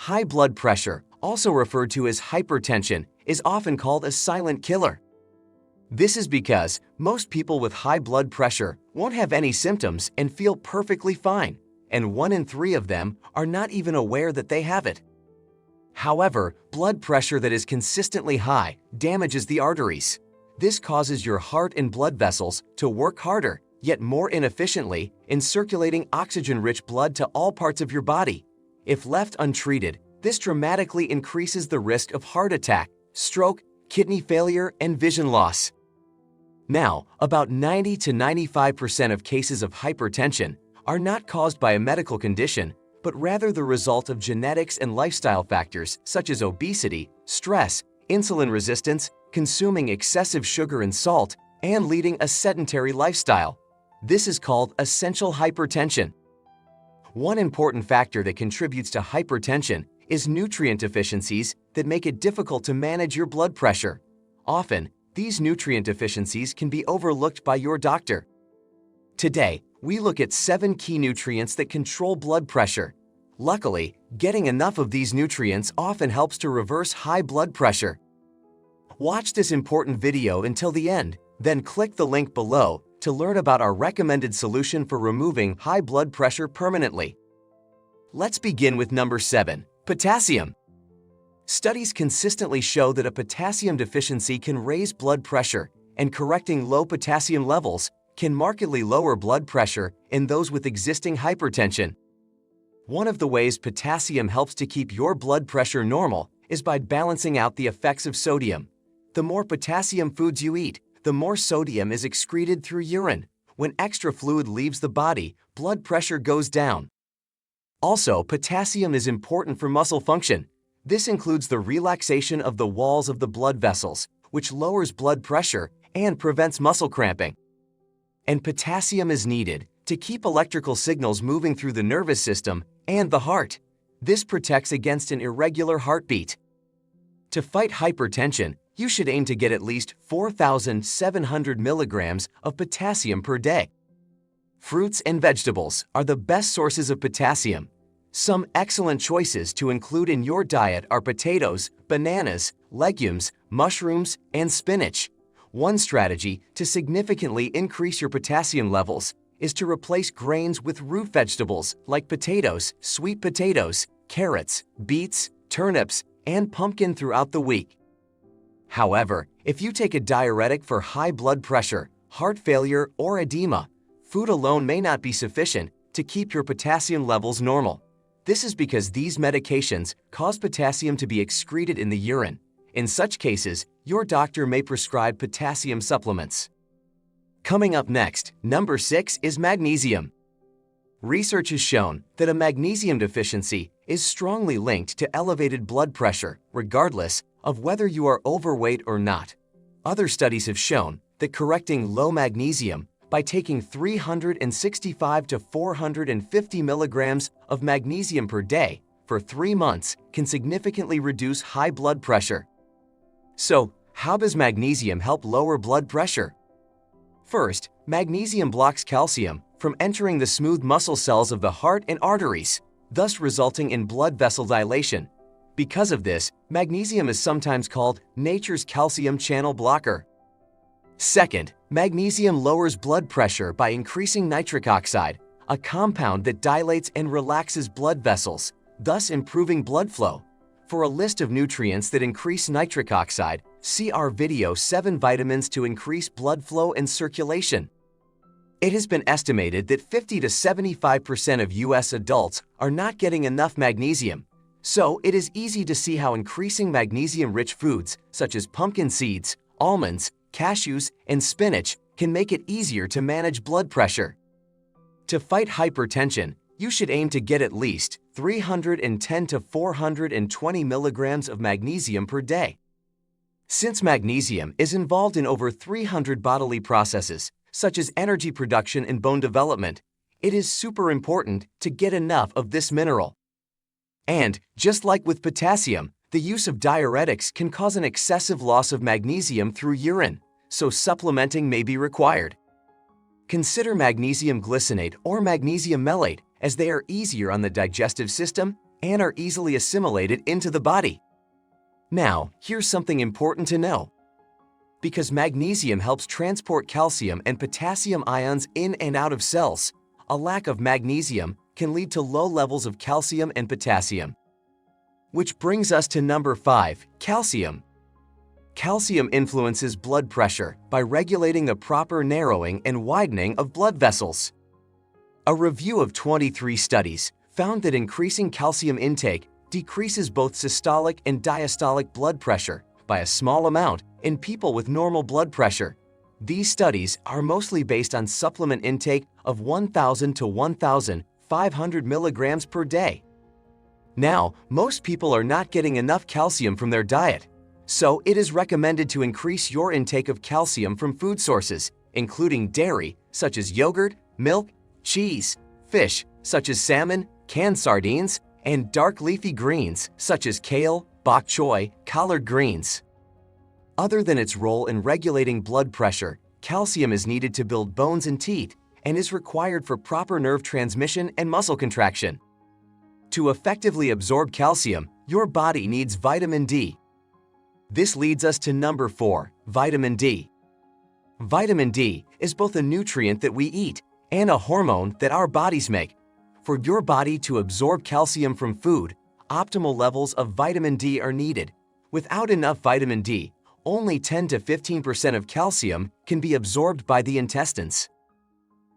High blood pressure, also referred to as hypertension, is often called a silent killer. This is because most people with high blood pressure won't have any symptoms and feel perfectly fine, and 1 in 3 of them are not even aware that they have it. However, blood pressure that is consistently high damages the arteries. This causes your heart and blood vessels to work harder, yet more inefficiently, in circulating oxygen-rich blood to all parts of your body. If left untreated, this dramatically increases the risk of heart attack, stroke, kidney failure, and vision loss. Now, about 90 to 95% of cases of hypertension are not caused by a medical condition, but rather the result of genetics and lifestyle factors such as obesity, stress, insulin resistance, consuming excessive sugar and salt, and leading a sedentary lifestyle. This is called essential hypertension. One important factor that contributes to hypertension is nutrient deficiencies that make it difficult to manage your blood pressure. Often, these nutrient deficiencies can be overlooked by your doctor. Today, we look at 7 key nutrients that control blood pressure. Luckily, getting enough of these nutrients often helps to reverse high blood pressure. Watch this important video until the end, then click the link below to learn about our recommended solution for removing high blood pressure permanently. Let's begin with number 7, potassium. Studies consistently show that a potassium deficiency can raise blood pressure, and correcting low potassium levels can markedly lower blood pressure in those with existing hypertension. One of the ways potassium helps to keep your blood pressure normal is by balancing out the effects of sodium. The more potassium foods you eat, the more sodium is excreted through urine. When extra fluid leaves the body, blood pressure goes down. Also, potassium is important for muscle function. This includes the relaxation of the walls of the blood vessels, which lowers blood pressure and prevents muscle cramping. And potassium is needed to keep electrical signals moving through the nervous system and the heart. This protects against an irregular heartbeat. To fight hypertension, you should aim to get at least 4,700 milligrams of potassium per day. Fruits and vegetables are the best sources of potassium. Some excellent choices to include in your diet are potatoes, bananas, legumes, mushrooms, and spinach. One strategy to significantly increase your potassium levels is to replace grains with root vegetables like potatoes, sweet potatoes, carrots, beets, turnips, and pumpkin throughout the week. However, if you take a diuretic for high blood pressure, heart failure, or edema, food alone may not be sufficient to keep your potassium levels normal. This is because these medications cause potassium to be excreted in the urine. In such cases, your doctor may prescribe potassium supplements. Coming up next, number 6 is magnesium. Research has shown that a magnesium deficiency is strongly linked to elevated blood pressure, regardless of whether you are overweight or not. Other studies have shown that correcting low magnesium by taking 365 to 450 milligrams of magnesium per day for 3 months can significantly reduce high blood pressure. So, how does magnesium help lower blood pressure? First, magnesium blocks calcium from entering the smooth muscle cells of the heart and arteries, thus resulting in blood vessel dilation. Because of this, magnesium is sometimes called nature's calcium channel blocker. Second, magnesium lowers blood pressure by increasing nitric oxide, a compound that dilates and relaxes blood vessels, thus improving blood flow. For a list of nutrients that increase nitric oxide, see our video 7 vitamins to increase blood flow and circulation. It has been estimated that 50 to 75% of US adults are not getting enough magnesium. So it is easy to see how increasing magnesium-rich foods such as pumpkin seeds, almonds, cashews, and spinach can make it easier to manage blood pressure. To fight hypertension, you should aim to get at least 310 to 420 milligrams of magnesium per day. Since magnesium is involved in over 300 bodily processes, such as energy production and bone development, it is super important to get enough of this mineral. And, just like with potassium, the use of diuretics can cause an excessive loss of magnesium through urine, so supplementing may be required. Consider magnesium glycinate or magnesium malate, as they are easier on the digestive system and are easily assimilated into the body. Now, here's something important to know. Because magnesium helps transport calcium and potassium ions in and out of cells, a lack of magnesium can lead to low levels of calcium and potassium. Which brings us to number 5, calcium. Calcium influences blood pressure by regulating the proper narrowing and widening of blood vessels. A review of 23 studies found that increasing calcium intake decreases both systolic and diastolic blood pressure by a small amount in people with normal blood pressure. These studies are mostly based on supplement intake of 1,000 to 1,500 milligrams per day. Now, most people are not getting enough calcium from their diet, so it is recommended to increase your intake of calcium from food sources, including dairy, such as yogurt, milk, cheese, fish, such as salmon, canned sardines, and dark leafy greens, such as kale, bok choy, collard greens. Other than its role in regulating blood pressure, calcium is needed to build bones and teeth and is required for proper nerve transmission and muscle contraction. To effectively absorb calcium, your body needs vitamin D. This leads us to number 4, vitamin D. Vitamin D is both a nutrient that we eat and a hormone that our bodies make. For your body to absorb calcium from food, optimal levels of vitamin D are needed. Without enough vitamin D, only 10 to 15% of calcium can be absorbed by the intestines.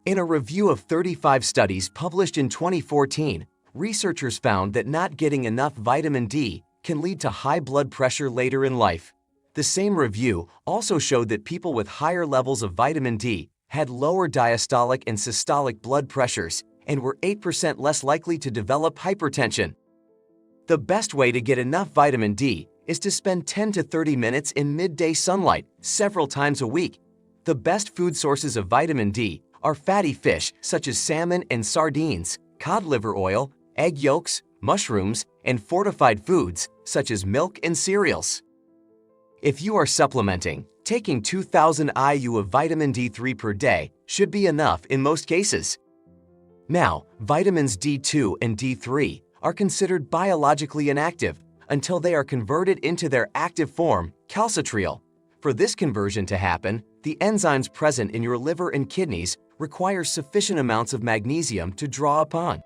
In a review of 35 studies published in 2014, researchers found that not getting enough vitamin D can lead to high blood pressure later in life. The same review also showed that people with higher levels of vitamin D had lower diastolic and systolic blood pressures and were 8% less likely to develop hypertension. The best way to get enough vitamin D is to spend 10 to 30 minutes in midday sunlight several times a week. The best food sources of vitamin D are fatty fish such as salmon and sardines, cod liver oil, egg yolks, mushrooms, and fortified foods such as milk and cereals. If you are supplementing, taking 2,000 IU of vitamin D3 per day should be enough in most cases. Now, vitamins D2 and D3 are considered biologically inactive until they are converted into their active form, calcitriol. For this conversion to happen, the enzymes present in your liver and kidneys require sufficient amounts of magnesium to draw upon.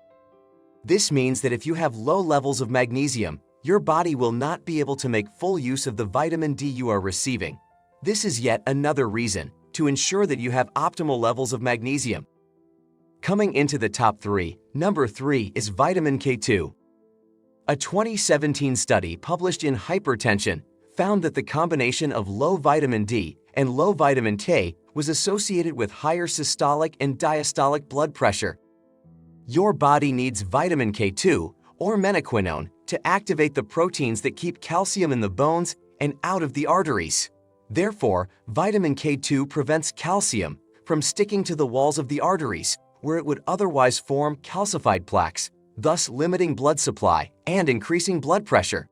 This means that if you have low levels of magnesium, your body will not be able to make full use of the vitamin D you are receiving. This is yet another reason to ensure that you have optimal levels of magnesium. Coming into the top 3, number 3 is vitamin K2. A 2017 study published in Hypertension found that the combination of low vitamin D and low vitamin K was associated with higher systolic and diastolic blood pressure. Your body needs vitamin K2 or menaquinone to activate the proteins that keep calcium in the bones and out of the arteries. Therefore, vitamin K2 prevents calcium from sticking to the walls of the arteries, where it would otherwise form calcified plaques, thus limiting blood supply and increasing blood pressure.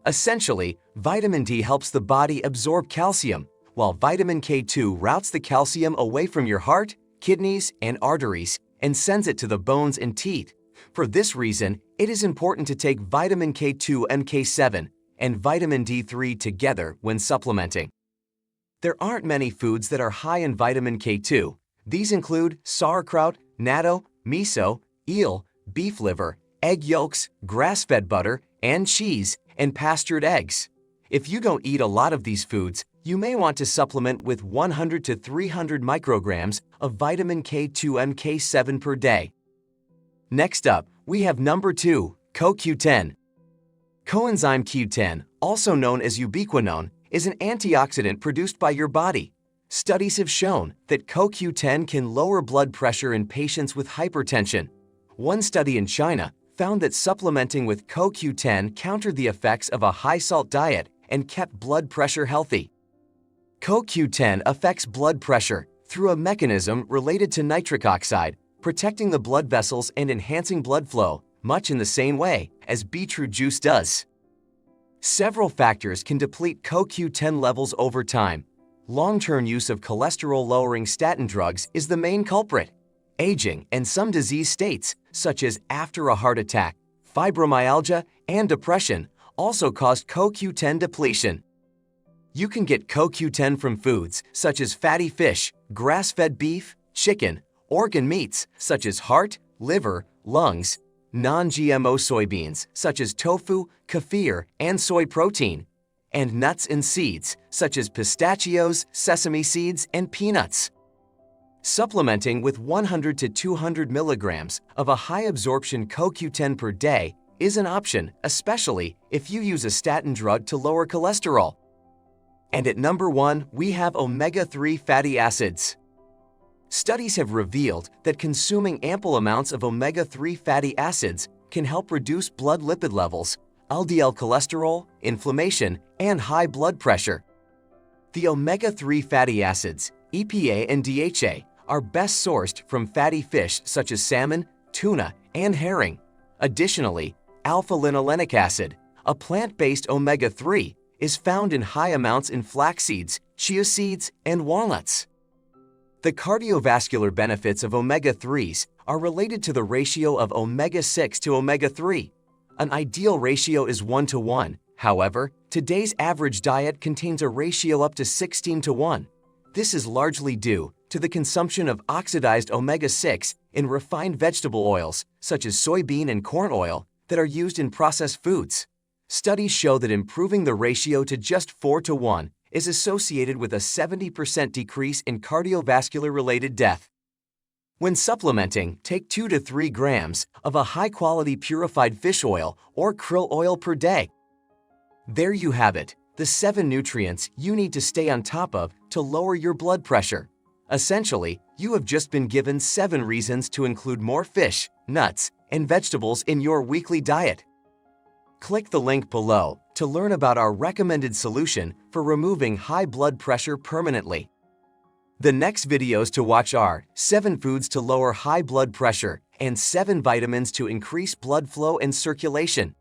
Essentially, vitamin D helps the body absorb calcium, while vitamin K2 routes the calcium away from your heart, kidneys, and arteries and sends it to the bones and teeth. For this reason, it is important to take vitamin K2 and K7 and vitamin D3 together when supplementing. There aren't many foods that are high in vitamin K2. These include sauerkraut, natto, miso, eel, beef liver, egg yolks, grass-fed butter, and cheese, and pastured eggs. If you don't eat a lot of these foods, you may want to supplement with 100 to 300 micrograms of vitamin K2 and K7 per day. Next up, we have number 2, CoQ10. Coenzyme Q10, also known as ubiquinone, is an antioxidant produced by your body. Studies have shown that CoQ10 can lower blood pressure in patients with hypertension. One study in China found that supplementing with CoQ10 countered the effects of a high-salt diet and kept blood pressure healthy. CoQ10 affects blood pressure through a mechanism related to nitric oxide, protecting the blood vessels and enhancing blood flow, much in the same way as beetroot juice does. Several factors can deplete CoQ10 levels over time. Long-term use of cholesterol-lowering statin drugs is the main culprit. Aging and some disease states, such as after a heart attack, fibromyalgia, and depression also caused CoQ10 depletion. You can get CoQ10 from foods such as fatty fish, grass-fed beef, chicken, organ meats such as heart, liver, lungs, non-GMO soybeans such as tofu, kefir, and soy protein, and nuts and seeds such as pistachios, sesame seeds, and peanuts. Supplementing with 100 to 200 milligrams of a high-absorption CoQ10 per day is an option, especially if you use a statin drug to lower cholesterol. And at number 1, we have omega-3 fatty acids. Studies have revealed that consuming ample amounts of omega-3 fatty acids can help reduce blood lipid levels, LDL cholesterol, inflammation, and high blood pressure. The omega-3 fatty acids, EPA and DHA, are best sourced from fatty fish such as salmon, tuna, and herring. Additionally, alpha-linolenic acid, a plant-based omega-3, is found in high amounts in flax seeds, chia seeds, and walnuts. The cardiovascular benefits of omega-3s are related to the ratio of omega-6 to omega-3. An ideal ratio is 1:1. However, today's average diet contains a ratio up to 16:1. This is largely due to the consumption of oxidized omega-6 in refined vegetable oils, such as soybean and corn oil, that are used in processed foods. Studies show that improving the ratio to just 4:1 is associated with a 70% decrease in cardiovascular-related death. When supplementing, take 2 to 3 grams of a high-quality purified fish oil or krill oil per day. There you have it, the 7 nutrients you need to stay on top of to lower your blood pressure. Essentially, you have just been given 7 reasons to include more fish, nuts, and vegetables in your weekly diet. Click the link below to learn about our recommended solution for removing high blood pressure permanently. The next videos to watch are 7 foods to lower high blood pressure and 7 vitamins to increase blood flow and circulation.